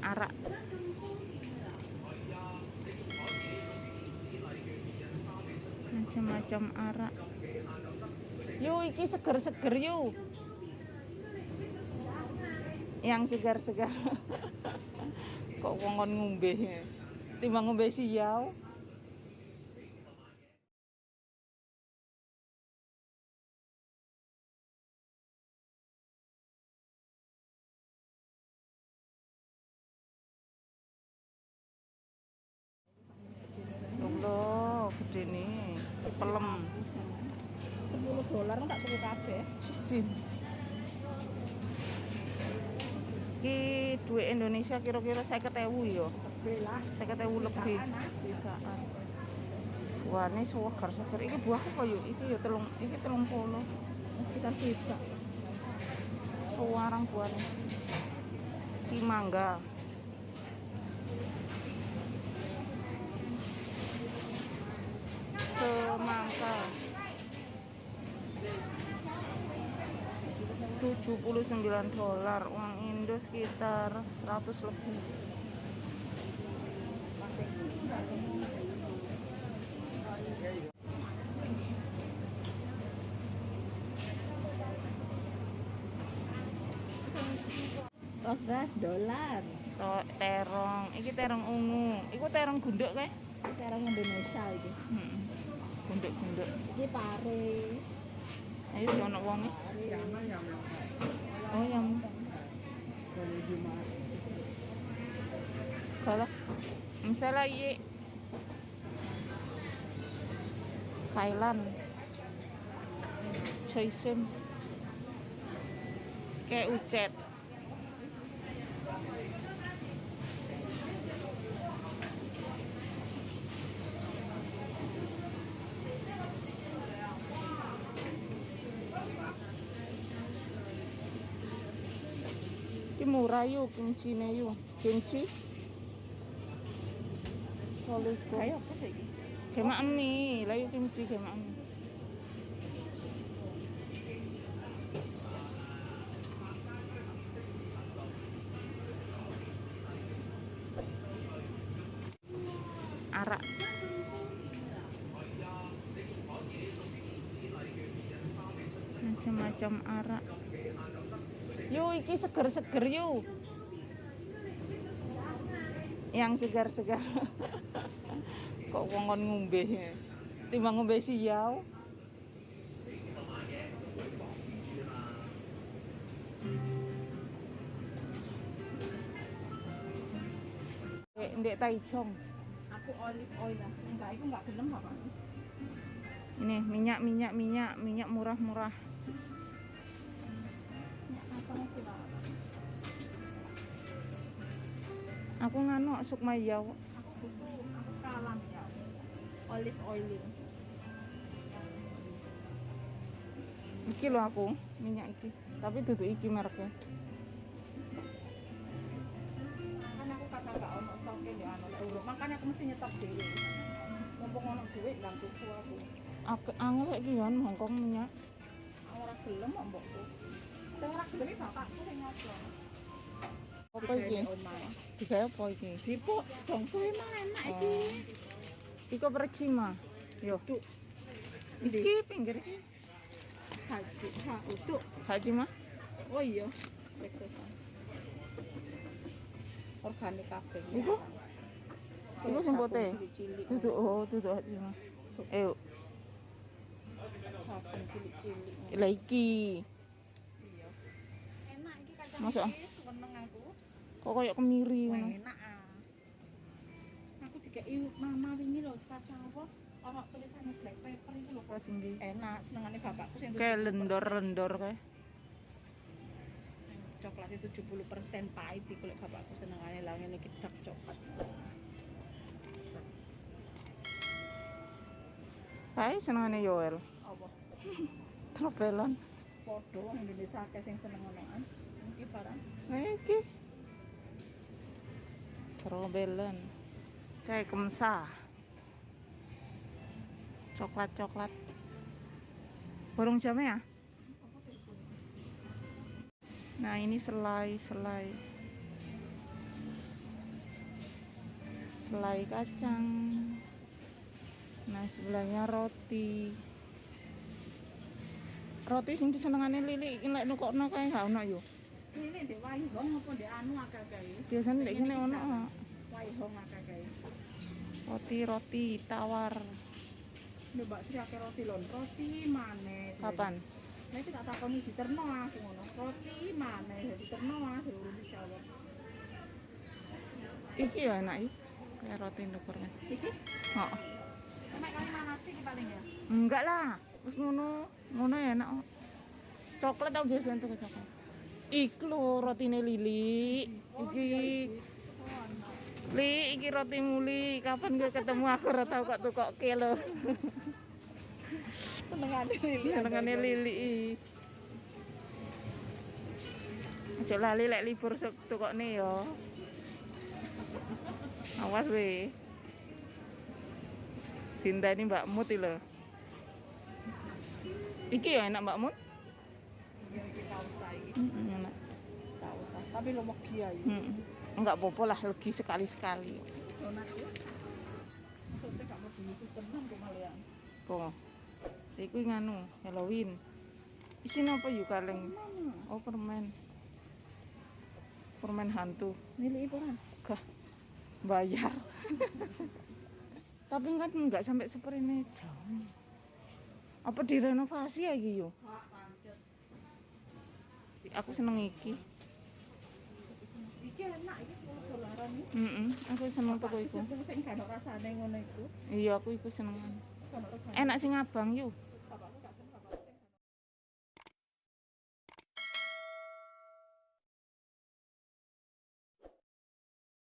arak. Macam-macam arak. Yuk, iki seger-seger yuk. Yang segar-segar. Kok wongon ngombe. Timbang ngombe siau. Allah, gede nih. Pelem. $10 tak tuku kabeh. Sin. Ki duit Indonesia kira-kira 50.000 yo. Kabeh lah. 50.000 lebih. Bikaan. Wah, ini segar-segar. Iki buah apa yuk? Iki ya telung puluh. Sekitar juta. Sewarang buahnya. Ki mangga. Semangka. $79, uang Indo sekitar 100 lebih. $12. Terong, iki terong ungu. Iku terong gunduk kae. Terong Indonesia iki. Gunduk-gunduk. Iki pare. Ayo si ono wonge. Oh, yang kalau misalnya iya Thailand choisim kayak ucet. Ini murah yuk, kimchi nya yuk. Kimchi kalau itu Ayo apa sih iki? kemak mie, layu kimchi kemak mie. Arak. Macam-macam arak. Yuk, iki seger-seger yuk. Yang segar-segar. Kok wongon ngombe. Timbang ngombe siau. Ndek Taichung. Aku olive oil lah. Enggak, itu enggak gelem apa? Ini minyak murah-murah. Apa sih, Pak? Aku nganu sukmaya. Aku kalam ya. Olive oil. Iki lho aku, minyak iki. Tapi dudu iki mereknya. Kan aku kata enggak ono stoke ya anu euro. Makanya aku mesti nyetok dhewe. Mumpung ono duit ndang tuku aku. Aku angel iki kan Hongkong minyak. Ora gelem kok mbokku. Sing ora gelem bapakku sing nyoblos. Apa iki? Digawe apa iki? Dipuk bongso emang enak iki. Iko percima. Yo. Uduk. Iki pinggir iki. Haji, uduk. Haji mah. Oh iya. Reksesan. Organik kabeh. Iku? Iku sing putih. Cilik-cilik. Duduk haji mah. Ayo. Sabun cilik-cilik. Lah iki. Iya. Enak iki kacang Masa? seneng aku. Kok koyo kemiri Wah, ngono. enak ah. Aku dikei mama wingi lho kacang apa? Ono tulisannya black pepper itu lho. Pas ndi? Enak, senengane bapakku sing Kayak lendor-lendor kae. coklat itu 70% pahit iki lek bapakku senengane lah ngene iki dark coklat. Kae senengane Yoel. Apa? Tropelan. Podo wong Indonesia akeh sing seneng ngonoan. Iki barang Nah iki. Tropelan. Kayak kemsah. Coklat-coklat. Burung jamnya ya? Nah ini selai. selai kacang. Nah, sebelahnya roti. Roti sing disenengane Lili iki nek nukokno kae gak ono yo. Ini ndek Waihong apa ndek anu akeh-akeh. Biasane nek kene ono. Waihong akeh-akeh. Roti tawar. Lho Mbak Sri akeh roti lon. Roti maneh. Kapan? Nek tak takoni diterno aku ngono. Roti maneh diterno aku urung dijawab. Iki ya enak iki. Kayak roti ndukurnya. Iki? Heeh. Nek kali manasi ki paling ya. Enggak lah. Wis ngono ya enak. Coklat tau biasa entuk coklat. Iki lho rotine Lili. Iki Li, iki roti muli. Kapan gue ketemu aku ora tau kok tukokke lho. Senengane Lili. Senengane Lili. Aja lali lek libur sok tukokne ya. Awas we. Dinteni Mbak Mut iki lho. Iki ya enak Mbak Mut? Iki tau usah iki. Enak. Tau usah. Tapi lo megi ae. Enggak apa-apa lah, legi sekali-sekali. Lho nak yo. Sote gak mau dulu tenang kok malian. Kok. Iku nganu, Halloween. Isine apa yuk kaleng? Oh, permen. Permen hantu. Milih ibu kan? Gah. Bayar. Tapi kan enggak sampai seperti jauh. Apa direnovasi ya iki yo? Pak pancet. Aku seneng iki. Iki enak iki $10 iki. Aku seneng toko iku. Sing gak ono rasane ngono iku. Iya, aku iku senengan. Gak ono rasane. Enak sing abang yuk.